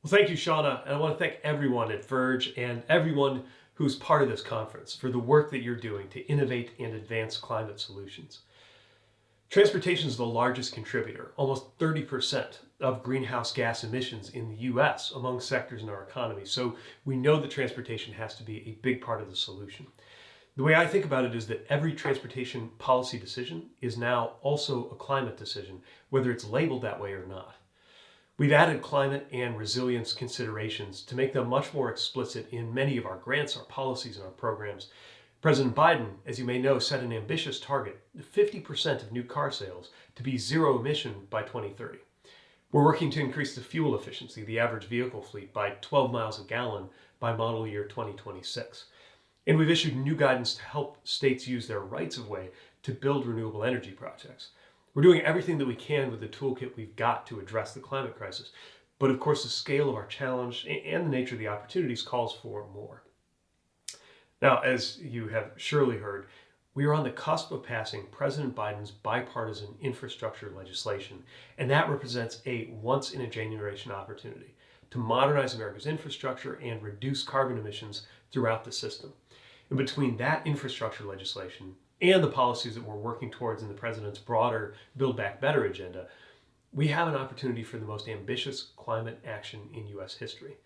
Well, thank you, Shauna. And I want to thank everyone at Verge and everyone who's part of this conference for the work that you're doing to innovate and advance climate solutions. Transportation is the largest contributor, almost 30% of greenhouse gas emissions in the US among sectors in our economy. So we know that transportation has to be a big part of the solution. The way I think about it is that every transportation policy decision is now also a climate decision, whether it's labeled that way or not. We've added climate and resilience considerations to make them much more explicit in many of our grants, our policies, and our programs. President Biden, as you may know, set an ambitious target, 50% of new car sales to be zero emission by 2030. We're working to increase the fuel efficiency of the average vehicle fleet by 12 miles a gallon by model year 2026. And we've issued new guidance to help states use their rights of way to build renewable energy projects. We're doing everything that we can with the toolkit we've got to address the climate crisis. But of course, the scale of our challenge and the nature of the opportunities calls for more. Now, as you have surely heard, we are on the cusp of passing President Biden's bipartisan infrastructure legislation, and that represents a once-in-a-generation opportunity to modernize America's infrastructure and reduce carbon emissions throughout the system. And between that infrastructure legislation and the policies that we're working towards in the president's broader Build Back Better agenda, we have an opportunity for the most ambitious climate action in U.S. history.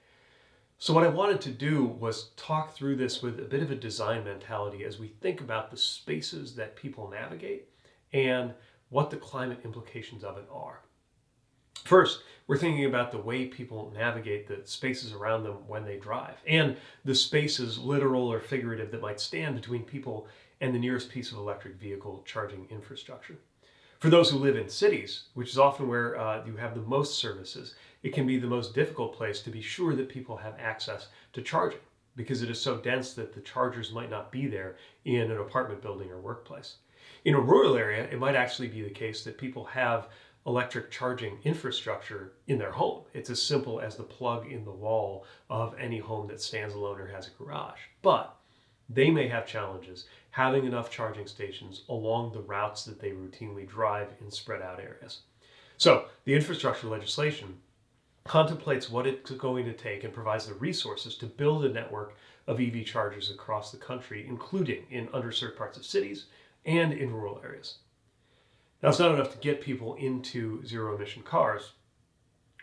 So what I wanted to do was talk through this with a bit of a design mentality as we think about the spaces that people navigate and what the climate implications of it are. First, we're thinking about the way people navigate the spaces around them when they drive, and the spaces, literal or figurative, that might stand between people and the nearest piece of electric vehicle charging infrastructure. For those who live in cities, which is often where you have the most services, it can be the most difficult place to be sure that people have access to charging, because it is so dense that the chargers might not be there in an apartment building or workplace. In a rural area, it might actually be the case that people have electric charging infrastructure in their home. It's as simple as the plug in the wall of any home that stands alone or has a garage. But they may have challenges having enough charging stations along the routes that they routinely drive in spread out areas. So the infrastructure legislation contemplates what it's going to take and provides the resources to build a network of EV chargers across the country, including in underserved parts of cities and in rural areas. Now, it's not enough to get people into zero emission cars.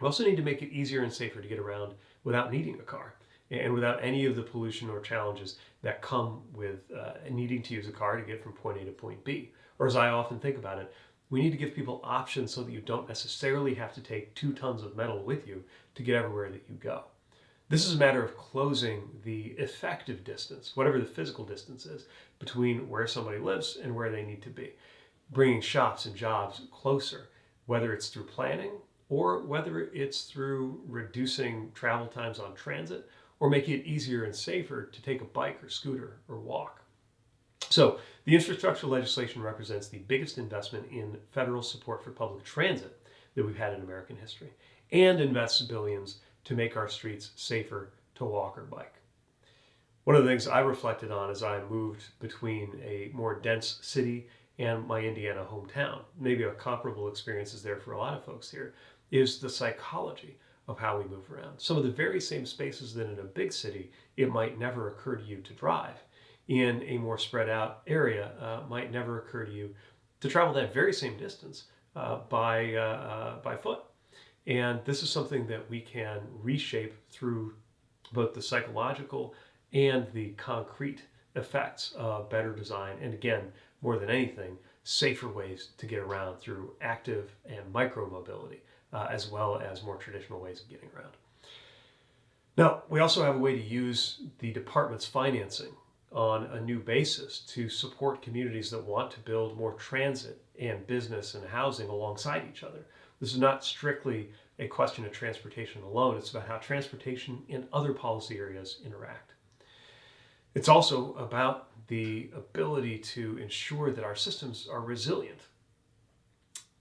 We also need to make it easier and safer to get around without needing a car and without any of the pollution or challenges that come with needing to use a car to get from point A to point B. Or as I often think about it, we need to give people options so that you don't necessarily have to take 2 tons of metal with you to get everywhere that you go. This is a matter of closing the effective distance, whatever the physical distance is, between where somebody lives and where they need to be. Bringing shops and jobs closer, whether it's through planning or whether it's through reducing travel times on transit or making it easier and safer to take a bike or scooter or walk. So the infrastructure legislation represents the biggest investment in federal support for public transit that we've had in American history, and invests billions to make our streets safer to walk or bike. One of the things I reflected on as I moved between a more dense city and my Indiana hometown, maybe a comparable experience is there for a lot of folks here, is the psychology of how we move around. Some of the very same spaces that in a big city, it might never occur to you to drive. In a more spread out area, might never occur to you to travel that very same distance by foot. And this is something that we can reshape through both the psychological and the concrete effects of better design, and again, more than anything, safer ways to get around through active and micro mobility, as well as more traditional ways of getting around. Now, we also have a way to use the department's financing on a new basis to support communities that want to build more transit and business and housing alongside each other. This is not strictly a question of transportation alone. It's about how transportation and other policy areas interact. It's also about the ability to ensure that our systems are resilient.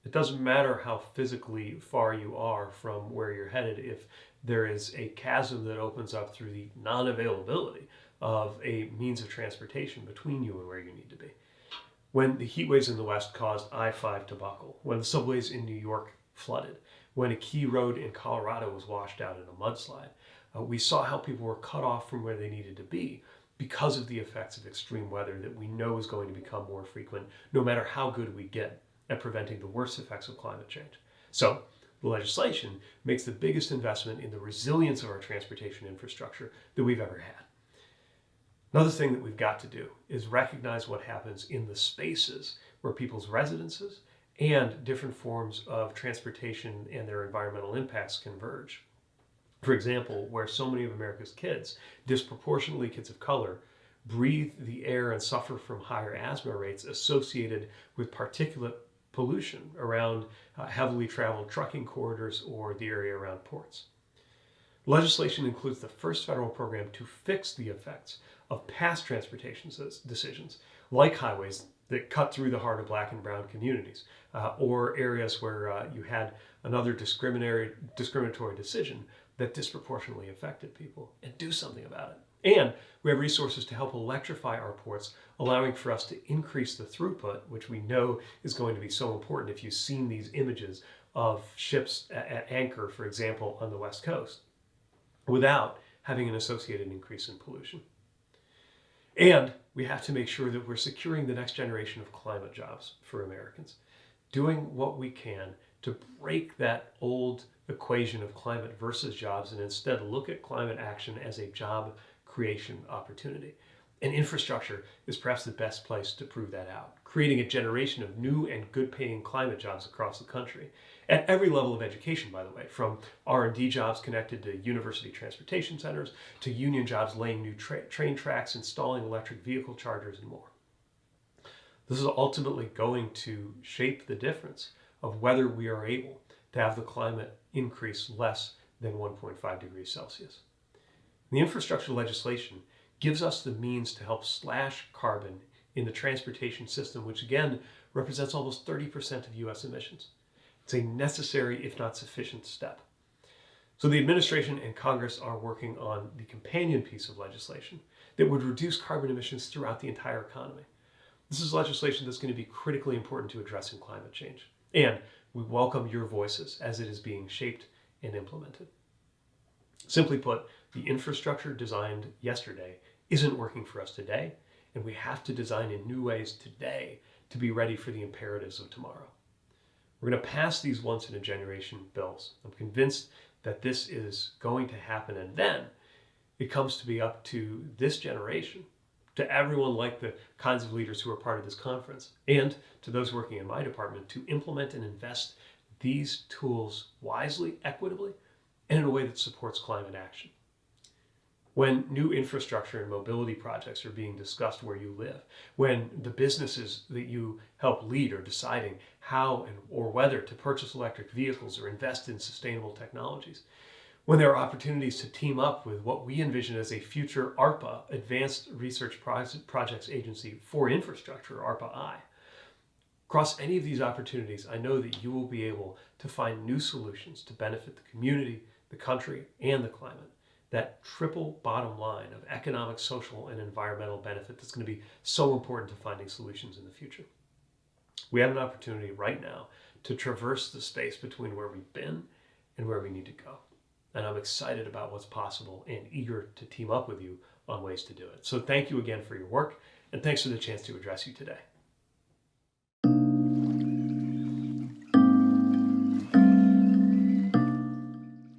It doesn't matter how physically far you are from where you're headed if there is a chasm that opens up through the non-availability of a means of transportation between you and where you need to be. When the heat waves in the West caused I-5 to buckle, when the subways in New York flooded, when a key road in Colorado was washed out in a mudslide. We saw how people were cut off from where they needed to be because of the effects of extreme weather that we know is going to become more frequent, no matter how good we get at preventing the worst effects of climate change. So the legislation makes the biggest investment in the resilience of our transportation infrastructure that we've ever had. Another thing that we've got to do is recognize what happens in the spaces where people's residences and different forms of transportation and their environmental impacts converge. For example, where so many of America's kids, disproportionately kids of color, breathe the air and suffer from higher asthma rates associated with particulate pollution around heavily traveled trucking corridors or the area around ports. Legislation includes the first federal program to fix the effects of past transportation decisions, like highways that cut through the heart of Black and brown communities, or areas where you had another discriminatory decision that disproportionately affected people, and do something about it. And we have resources to help electrify our ports, allowing for us to increase the throughput, which we know is going to be so important if you've seen these images of ships at anchor, for example, on the West Coast, without having an associated increase in pollution. And we have to make sure that we're securing the next generation of climate jobs for Americans, doing what we can to break that old equation of climate versus jobs and instead look at climate action as a job creation opportunity. And infrastructure is perhaps the best place to prove that out, creating a generation of new and good-paying climate jobs across the country at every level of education, by the way, from R&D jobs connected to university transportation centers to union jobs laying new train tracks, installing electric vehicle chargers, and more. This is ultimately going to shape the difference of whether we are able to have the climate increase less than 1.5 degrees Celsius. The infrastructure legislation gives us the means to help slash carbon in the transportation system, which again represents almost 30% of US emissions. It's a necessary, if not sufficient, step. So the administration and Congress are working on the companion piece of legislation that would reduce carbon emissions throughout the entire economy. This is legislation that's going to be critically important to addressing climate change. And we welcome your voices as it is being shaped and implemented. Simply put, the infrastructure designed yesterday isn't working for us today, and we have to design in new ways today to be ready for the imperatives of tomorrow. We're going to pass these once-in-a-generation bills. I'm convinced that this is going to happen, and then it comes to be up to this generation, to everyone like the kinds of leaders who are part of this conference, and to those working in my department to implement and invest these tools wisely, equitably, and in a way that supports climate action. When new infrastructure and mobility projects are being discussed where you live, when the businesses that you help lead are deciding how or whether to purchase electric vehicles or invest in sustainable technologies, when there are opportunities to team up with what we envision as a future ARPA, Advanced Research Projects Agency for Infrastructure, ARPA-I. Across any of these opportunities, I know that you will be able to find new solutions to benefit the community, the country, and the climate. That triple bottom line of economic, social, and environmental benefit that's going to be so important to finding solutions in the future. We have an opportunity right now to traverse the space between where we've been and where we need to go. And I'm excited about what's possible and eager to team up with you on ways to do it. So thank you again for your work, and thanks for the chance to address you today.